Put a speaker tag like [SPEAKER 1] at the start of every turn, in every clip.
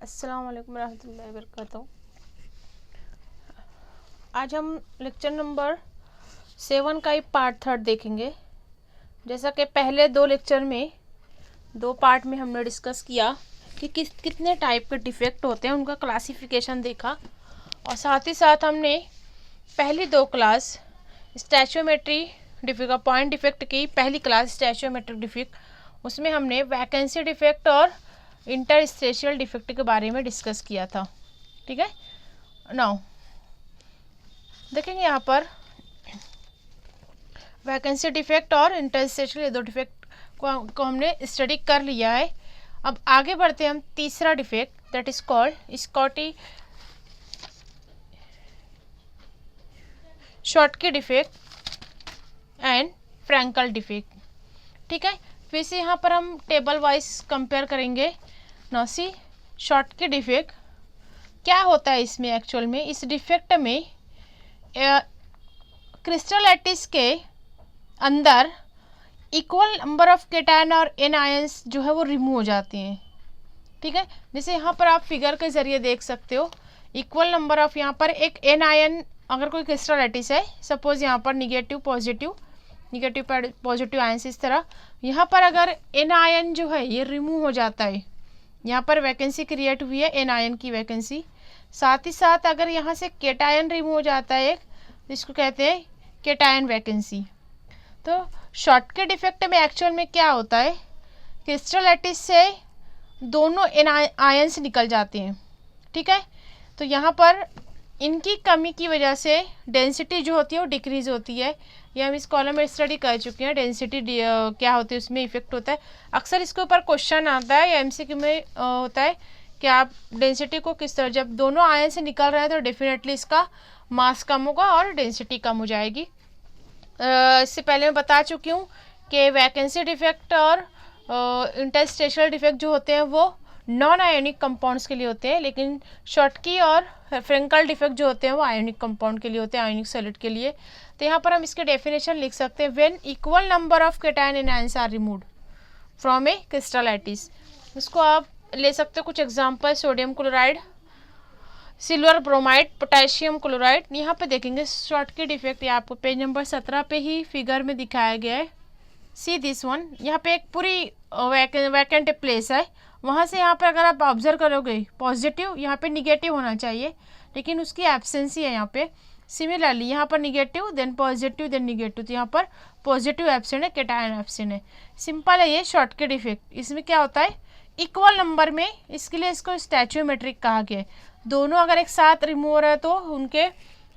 [SPEAKER 1] अस्सलाम वालेकुम रहमतुल्लाहि वबरकातुहू। आज हम लेक्चर नंबर 7 का ही पार्ट 3 देखेंगे। जैसा कि पहले दो पार्ट में हमने डिस्कस किया कि कितने टाइप के डिफेक्ट होते हैं, उनका क्लासिफिकेशन देखा, और साथ ही साथ हमने पहली दो क्लास स्टैचोमेट्री डिफेक्ट, पॉइंट डिफेक्ट की पहली क्लास स्टैचोमेट्रिक डिफेक्ट, उसमें हमने वैकेंसी डिफेक्ट और इंटरस्टेशियल डिफेक्ट के बारे में डिस्कस किया था। ठीक है, नाउ देखेंगे यहाँ पर वैकेंसी डिफेक्ट और इंटरस्टेशियल, ये दो डिफेक्ट को हमने स्टडी कर लिया है। अब आगे बढ़ते हैं हम तीसरा defect, that is called Schottky Schottky defect and Frenkel defect. ठीक है, फिर से यहाँ पर हम टेबल वाइज कंपेयर करेंगे। नाउ सी शॉर्टकी डिफेक्ट क्या होता है इसमें। एक्चुअल में इस डिफेक्ट में क्रिस्टल लैटिस के अंदर इक्वल नंबर ऑफ केटायन और एनायंस जो है वो रिमूव हो जाते हैं। ठीक है, जैसे यहाँ पर आप फिगर के जरिए देख सकते हो, इक्वल नंबर ऑफ, यहाँ पर एक एनायन, अगर कोई क्रिस्टल लैटिस है, सपोज यहाँ पर निगेटिव पॉजिटिव आयंस इस तरह, यहाँ पर अगर एन आयन जो है ये रिमूव हो जाता है, यहाँ पर वैकेंसी क्रिएट हुई है एन आयन की वैकेंसी। साथ ही साथ अगर यहाँ से केटायन रिमूव हो जाता है, इसको कहते हैं केटायन वैकेंसी। तो शॉर्टकी डिफेक्ट में एक्चुअल में क्या होता है, क्रिस्टल लैटिस से दोनों एन आयंस निकल जाते हैं। ठीक है, तो यहाँ पर इनकी कमी की वजह से डेंसिटी जो होती है वो डिक्रीज होती है। ये हम इस कॉलम में स्टडी कर चुके हैं, डेंसिटी क्या होती है, उसमें इफेक्ट होता है। अक्सर इसके ऊपर क्वेश्चन आता है या एमसीक्यू में होता है कि आप डेंसिटी को किस तरह, जब दोनों आयन से निकल रहे हैं तो डेफिनेटली इसका मास कम होगा और डेंसिटी कम हो जाएगी। इससे पहले मैं बता चुकी हूँ कि वैकेंसी डिफेक्ट और इंटरस्टेशियल डिफेक्ट जो होते हैं वो नॉन आयोनिक कंपाउंड्स के लिए होते हैं, लेकिन शॉर्टकी और फ्रैंकल डिफेक्ट जो होते हैं वो आयोनिक कंपाउंड के लिए होते हैं, आयोनिक सॉलिड के लिए। तो यहाँ पर हम इसके डेफिनेशन लिख सकते हैं, when equal number of cation and anions are removed from a crystal lattice. इसको आप ले सकते हो कुछ example, sodium chloride, silver bromide, potassium chloride. यहाँ पे देखेंगे शॉर्टकी डिफेक्ट, ये आपको पेज नंबर 17 पे ही फिगर में दिखाया गया है। सी दिस वन, यहाँ पे एक पूरी वैकेंट प्लेस है, वहाँ से यहाँ पर अगर आप ऑब्जर्व करोगे पॉजिटिव, यहाँ पे निगेटिव होना चाहिए, लेकिन उसकी एब्सेंसी है यहाँ पे। सिमिलरली यहाँ पर negative then positive then negative, तो यहाँ पर पॉजिटिव एब्सेंट है, केटायन एब्सेंट है। सिंपल है ये शॉर्टकी डिफेक्ट। इसमें क्या होता है, इक्वल नंबर में, इसके लिए इसको स्टैचोमेट्रिक कहा गया है। दोनों अगर एक साथ रिमूव हो रहे हैं तो उनके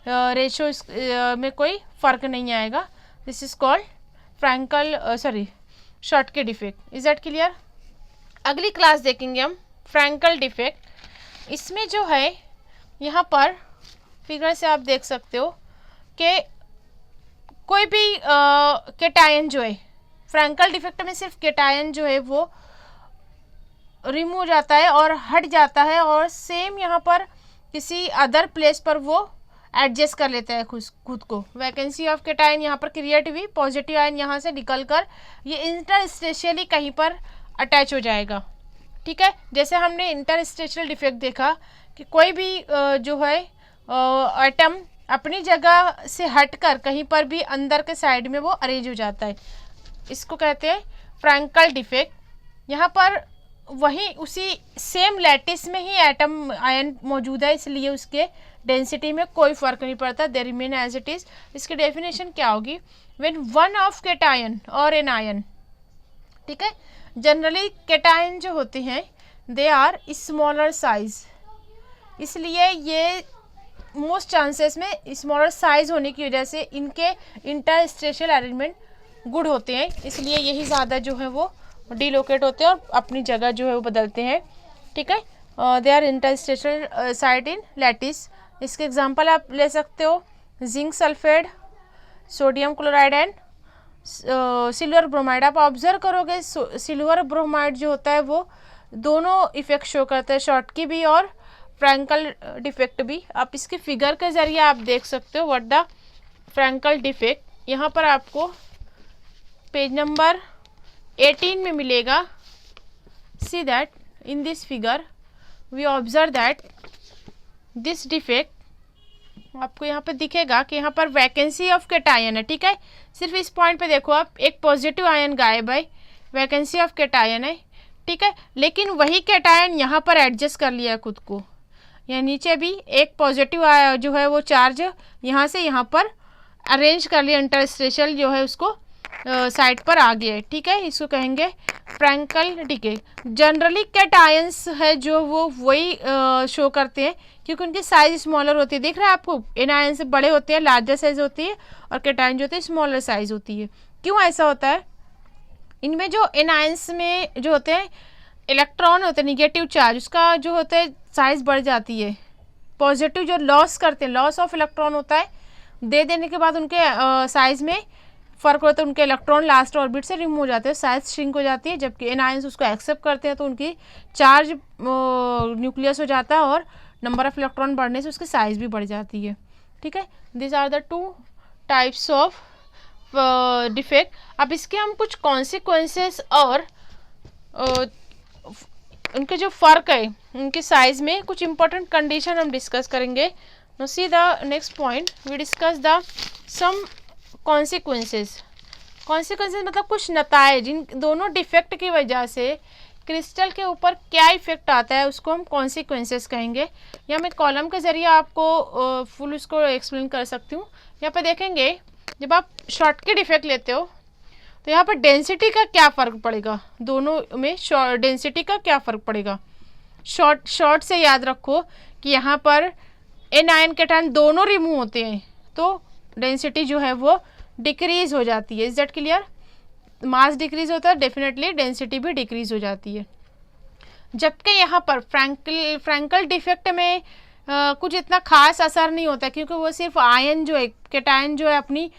[SPEAKER 1] रेशियो में कोई फर्क नहीं आएगा। This is called Schottky defect. Is that clear? अगली क्लास देखेंगे हम फ्रैंकल डिफेक्ट। इसमें जो है यहाँ पर फिगर से आप देख सकते हो कि कोई भी केटायन जो है, फ्रैंकल डिफेक्ट में सिर्फ केटायन जो है वो रिमूव हो जाता है और हट जाता है, और सेम यहाँ पर किसी अदर प्लेस पर वो एडजस्ट कर लेता है खुद को। वैकेंसी ऑफ केटायन यहाँ पर क्रिएट हुई, पॉजिटिव आयन यहाँ से निकलकर ये इंटरस्टेशियली कहीं पर अटैच हो जाएगा। ठीक है, जैसे हमने इंटरस्टेशियल डिफेक्ट देखा कि कोई भी जो है एटम अपनी जगह से हटकर कहीं पर भी अंदर के साइड में वो अरेंज हो जाता है, इसको कहते हैं फ्रैंकल डिफेक्ट। यहाँ पर वही उसी सेम लैटिस में ही एटम आयन मौजूद है, इसलिए उसके डेंसिटी में कोई फर्क नहीं पड़ता, they remain as it is. इसकी डेफिनेशन क्या होगी, व्हेन वन ऑफ केटायन और एन आयन, ठीक है, जनरली केटायन जो होते हैं दे आर स्मॉलर साइज, इसलिए ये मोस्ट चांसेस में स्मॉलर साइज होने की वजह से इनके इंटरस्टेशियल अरेंजमेंट गुड होते हैं, इसलिए यही ज़्यादा जो है वो डिलोकेट होते हैं और अपनी जगह जो है वो बदलते हैं। ठीक है, they are interstitial site in lattice. इसके एग्जांपल आप ले सकते हो zinc sulphate, sodium chloride and silver bromide. आप ऑब्जर्व करोगे सिल्वर ब्रोमाइड जो होता है वो दोनों इफेक्ट शो करता है, शॉर्टकी भी और फ्रैंकल डिफेक्ट भी। आप इसकी फिगर के जरिए आप देख सकते हो व्हाट द फ्रैंकल डिफेक्ट। यहाँ पर आपको पेज नंबर 18 में मिलेगा। See that in this figure we observe that this defect, आपको यहाँ पे दिखेगा कि यहाँ पर वैकेंसी ऑफ कैटायन है, ठीक है। सिर्फ इस पॉइंट पे देखो आप, एक पॉजिटिव आयन गायब है, वैकेंसी ऑफ कैटायन है, ठीक है। लेकिन वही कैटायन यहाँ पर एडजस्ट कर लिया है खुद को, यहाँ नीचे भी एक पॉजिटिव जो है वो चार्ज यहाँ से यहाँ पर अरेंज कर लिया, इंटरस्टेशियल जो है उसको साइड पर आ गया है, ठीक है। इसको कहेंगे फ्रैंकल डिके। जनरली कैटायंस है जो वो वही शो करते हैं क्योंकि उनकी साइज स्मॉलर होती है, देख रहे हैं आपको, एनायन से बड़े होते हैं, लार्जर साइज होती है, और कैटायन जो होते हैं स्मॉलर साइज होती है। क्यों ऐसा होता है? इनमें जो एनायंस में जो होते हैं इलेक्ट्रॉन होते हैं निगेटिव चार्ज, उसका जो होता है साइज बढ़ जाती है। पॉजिटिव जो लॉस करते हैं, लॉस ऑफ इलेक्ट्रॉन होता है, दे देने के बाद उनके साइज में फ़र्क होता है, उनके इलेक्ट्रॉन लास्ट ऑर्बिट से रिमूव हो जाते हैं, साइज श्रिंक हो जाती है। जबकि एनायंस उसको एक्सेप्ट करते हैं तो उनकी चार्ज न्यूक्लियस हो जाता है और नंबर ऑफ इलेक्ट्रॉन बढ़ने से उसकी साइज भी बढ़ जाती है, ठीक है। This are the two types of defect. अब इसके हम कुछ कॉन्सिक्वेंसेस और उनके जो फ़र्क है उनके साइज में कुछ इंपॉर्टेंट कंडीशन हम डिस्कस करेंगे। No see the next point, we discuss the some consequences. Consequences मतलब कुछ नतायज, जिन दोनों डिफेक्ट की वजह से क्रिस्टल के ऊपर क्या इफेक्ट आता है उसको हम कॉन्सिक्वेंसेस कहेंगे। या मैं कॉलम के ज़रिए आपको फुल उसको एक्सप्लेन कर सकती हूँ। यहाँ पे देखेंगे जब आप शॉर्टकट इफेक्ट लेते हो तो यहाँ पर डेंसिटी का क्या फ़र्क पड़ेगा, दोनों में डेंसिटी का क्या फ़र्क पड़ेगा। शॉर्ट से याद रखो कि यहाँ पर एनायन कैटायन दोनों रिमूव होते हैं तो डेंसिटी जो है वो डिक्रीज हो जाती है। Is that clear? Mass decrease होता है, डेफिनेटली डेंसिटी भी डिक्रीज हो जाती है। जबकि यहाँ पर फ्रैंकल डिफेक्ट में कुछ इतना खास असर नहीं होता क्योंकि वो सिर्फ आयन जो है, कैटायन जो है अपनी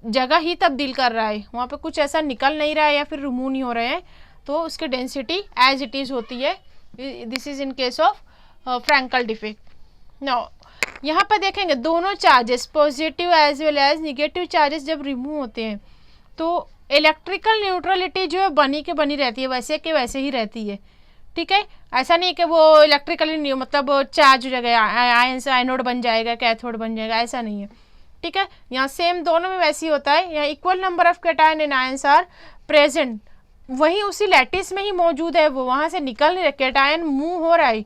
[SPEAKER 1] जगह ही तब्दील कर रहा है, वहाँ पे कुछ ऐसा निकल नहीं रहा है या फिर रिमूव नहीं हो रहे हैं, तो उसकी डेंसिटी एज इट इज़ होती है। This is in case of Frenkel defect. Now यहाँ पर देखेंगे दोनों charges positive as well as negative charges जब रिमूव होते हैं तो इलेक्ट्रिकल न्यूट्रलिटी जो है बनी के बनी रहती है, वैसे के वैसे ही रहती है, ठीक है। ऐसा नहीं कि वो इलेक्ट्रिकली मतलब चार्ज हो जाएगा, आयन से आयनोड बन जाएगा, कैथोड बन जाएगा, ऐसा नहीं है, ठीक है। यहाँ सेम दोनों में वैसे ही होता है। यहाँ equal number of cation and anions are present, वहीं उसी लैटिस में ही मौजूद है, वो वहाँ से निकल नहीं रहा, कैटायन मूव हो रहा है।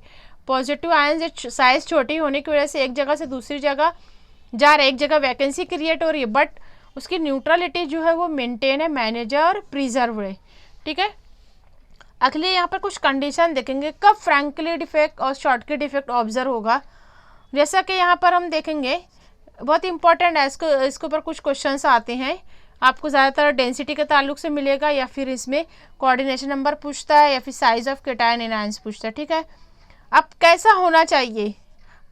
[SPEAKER 1] पॉजिटिव आयन साइज छोटी होने की वजह से एक जगह से दूसरी जगह जा रहा है, एक जगह वैकेंसी क्रिएट हो रही है, बट उसकी न्यूट्रलिटी जो है वो मेंटेन है, मैनेज और प्रिजर्व है, ठीक है। अगले यहाँ पर कुछ कंडीशन देखेंगे कब फ्रैंकल डिफेक्ट और शॉर्टकट डिफेक्ट ऑब्जर्व होगा। जैसा कि यहाँ पर हम देखेंगे, बहुत इंपॉर्टेंट है, इसके ऊपर कुछ क्वेश्चंस आते हैं, आपको ज़्यादातर डेंसिटी के ताल्लुक से मिलेगा या फिर इसमें कोऑर्डिनेशन नंबर पूछता है या फिर size of cation and ions पूछता है, ठीक है। अब कैसा होना चाहिए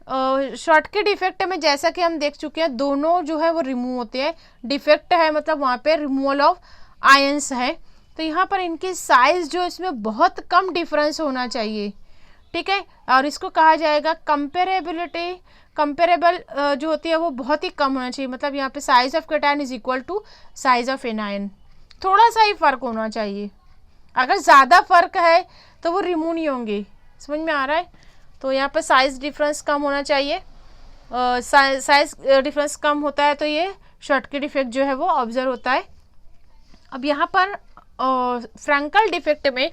[SPEAKER 1] शॉर्टकट डिफेक्ट में, जैसा कि हम देख चुके हैं दोनों जो है वो रिमूव होते हैं, डिफेक्ट है मतलब वहाँ पे रिमूवल ऑफ आयंस है, तो यहाँ पर इनकी साइज जो इसमें बहुत कम डिफरेंस होना चाहिए, ठीक है। और इसको कहा जाएगा कंपेरेबिलिटी, कंपेरेबल जो होती है वो बहुत ही कम होना चाहिए, मतलब यहाँ पे size of cation is equal to size of anion, थोड़ा सा ही फ़र्क होना चाहिए। अगर ज़्यादा फ़र्क है तो वो रिमूव नहीं होंगे, समझ में आ रहा है। तो यहाँ पर साइज डिफरेंस कम होना चाहिए, साइज डिफरेंस कम होता है तो ये शॉर्टकट डिफेक्ट जो है वो ऑब्जर्व होता है। अब यहाँ पर फ्रैंकल डिफेक्ट में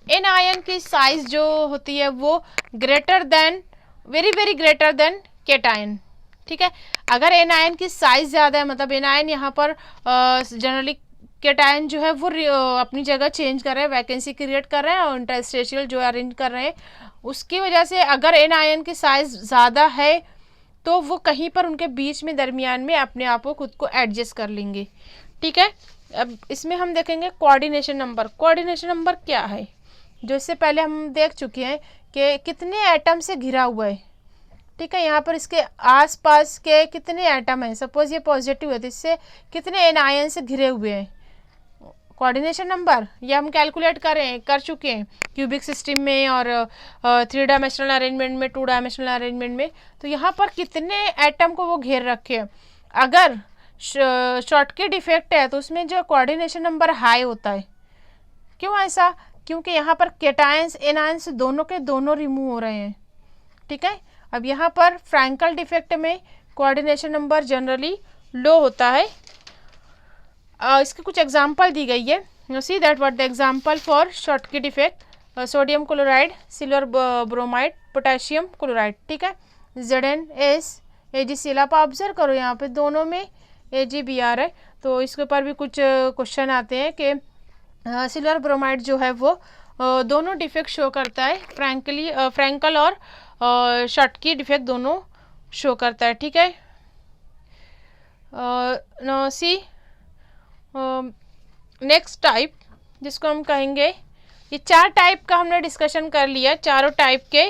[SPEAKER 1] एन आयन की साइज जो होती है वो greater than, very very greater than cation, ठीक है। अगर एन आयन की साइज ज़्यादा है मतलब एन आयन यहाँ पर जनरली कैटायन जो है वो अपनी जगह चेंज कर रहे हैं, वैकेंसी क्रिएट कर रहे हैं और इंटरस्टेशियल जो अरेंज कर रहे हैं, उसकी वजह से अगर एन आयन की साइज ज़्यादा है तो वो कहीं पर उनके बीच में दरमियान में अपने आप को खुद को एडजस्ट कर लेंगे, ठीक है। अब इसमें हम देखेंगे कोऑर्डिनेशन नंबर। कोऑर्डिनेशन नंबर क्या है, जो इससे पहले हम देख चुके हैं कि कितने एटम से घिरा हुआ है, ठीक है। यहाँ पर इसके आसपास के कितने एटम हैं, सपोज ये पॉजिटिव है तो इससे कितने एन आयन से घिरे हुए हैं, कोऑर्डिनेशन नंबर ये हम कैलकुलेट कर चुके हैं क्यूबिक सिस्टम में और 3 डायमेंशनल अरेंजमेंट में, 2 डायमेंशनल अरेंजमेंट में। तो यहाँ पर कितने एटम को वो घेर रखे हैं। अगर शॉर्टकट डिफेक्ट है तो उसमें जो कोऑर्डिनेशन नंबर हाई होता है, क्यों ऐसा, क्योंकि यहाँ पर केटायंस एनायंस दोनों के दोनों रिमूव हो रहे हैं, ठीक है। अब यहाँ पर फ्रैंकल डिफेक्ट में कोऑर्डिनेशन नंबर जनरली लो होता है। इसके कुछ एग्जांपल दी गई है, you see that what the example for Schottky defect, sodium chloride, silver bromide, potassium chloride, ठीक है। ZnS AgCl, आप ऑब्जर्व करो यहाँ पे दोनों में AgBr है, तो इसके ऊपर भी कुछ क्वेश्चन आते हैं कि सिल्वर ब्रोमाइड जो है वो दोनों डिफेक्ट शो करता है, फ्रैंकल और शॉर्टकी डिफेक्ट दोनों शो करता है, ठीक है। सी नेक्स्ट टाइप जिसको हम कहेंगे, ये 4 टाइप का हमने डिस्कशन कर लिया, चारों टाइप के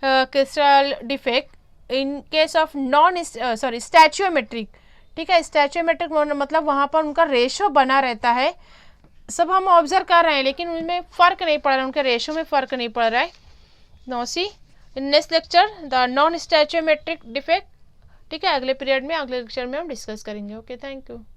[SPEAKER 1] crystal defect in case of stoichiometric, ठीक है। स्टैच्यूमेट्रिक मतलब वहाँ पर उनका रेशो बना रहता है, सब हम ऑब्जर्व कर रहे हैं लेकिन उनमें फ़र्क नहीं पड़ रहा है, उनके रेशो में फ़र्क नहीं पड़ रहा है। No see in next lecture the non stoichiometric defect, ठीक है। अगले पीरियड में, अगले लेक्चर में हम डिस्कस करेंगे। Okay, thank you.